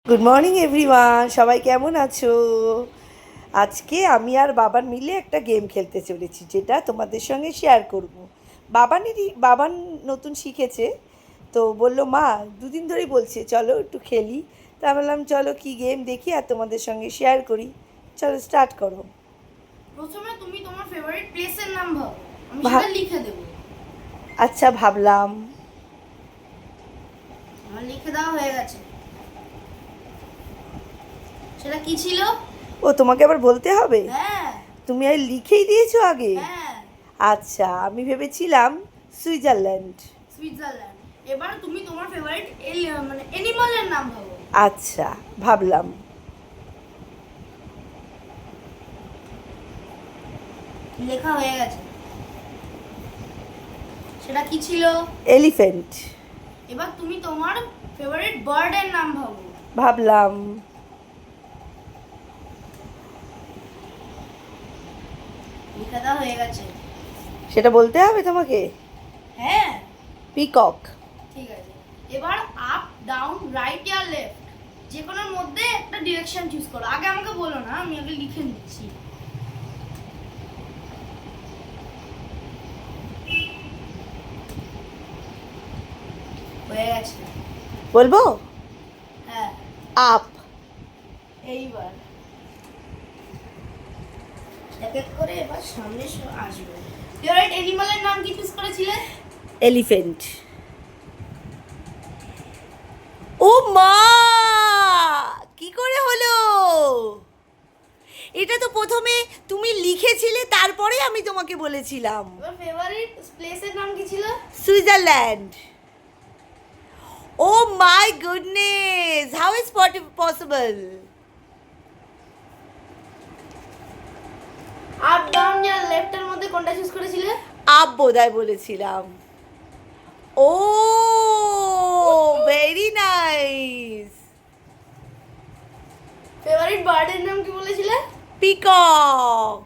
Good morning everyone, সবাই কেমন আছো? আজকে আমি আর বাবান মিলে একটা গেম খেলতে চলেছি, যেটা তোমাদের সঙ্গে শেয়ার করব। বাবান নতুন শিখেছে, তো বললো মা, দুদিন ধরেই বলছে চলো একটু খেলি। তা বললাম চলো কি গেম দেখি আর তোমাদের সঙ্গে শেয়ার করি। চলো স্টার্ট করো। প্রথমে তুমি তোমার ফেভারিট প্লেসের নাম ভাবো, আমি ভা সেটা লিখে দেব। আচ্ছা, ভাবলাম। আমার লিখে দেওয়া হয়ে গেছে। সেটা কি ছিল? ও, তোমাকে আবার বলতে হবে? হ্যাঁ। তুমি আর লিখেই দিয়েছো আগে? হ্যাঁ। আচ্ছা, আমি ভেবেছিলাম সুইজারল্যান্ড। সুইজারল্যান্ড। এবার তুমি তোমার ফেভারিট মানে অ্যানিমালের নাম ভাবো। আচ্ছা, ভাবলাম। লেখা হয়ে গেছে। সেটা কি ছিল? এলিফ্যান্ট। এবার তুমি তোমার ফেভারিট বার্ডের নাম ভাবো। ভাবলাম। লেখা দেওয়া হয়ে গেছে। সেটা বলতে হবে তোমাকে? হ্যাঁ। পিকক। ঠিক আছে। এবার আপ, ডাউন, রাইট আর লেফট, যে কোনোর মধ্যে একটা ডিরেকশন চুজ করো। আগে আমাকে বলো না, আমি আগে লিখে নিচ্ছি। হয়ে গেছে। বলবো? হ্যাঁ। আপ। এইবার এক এক করে এবার সামনে আসবে। ফেভারিট অ্যানিমালের নাম কি চুজ করেছিলে? এলিফ্যান্ট। ও মা, কি করে হলো? এটা তো প্রথমে তুমি লিখেছিলে, তারপরে আমি তোমাকে বলেছিলাম। এবার ফেভারিট প্লেসের নাম কি ছিল? Switzerland. Oh my goodness, how is possible? Up, down আর লেফট এর মধ্যে কোনটা চুজ করেছিলে? আপ বোধহয় বলেছিলাম। Oh, very nice. ফেভারিট বার্ডের নাম কি বলেছিলে? Peacock.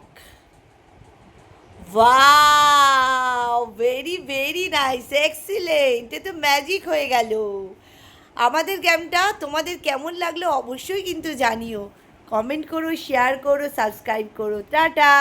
Wow, very very nice, excellent. এ তো ম্যাজিক হয়ে গেল। আমাদের গেমটা তোমাদের কেমন লাগলো অবশ্যই কিন্তু জানিও। কমেন্ট করো, শেয়ার করো, সাবস্ক্রাইব করো। টাটা।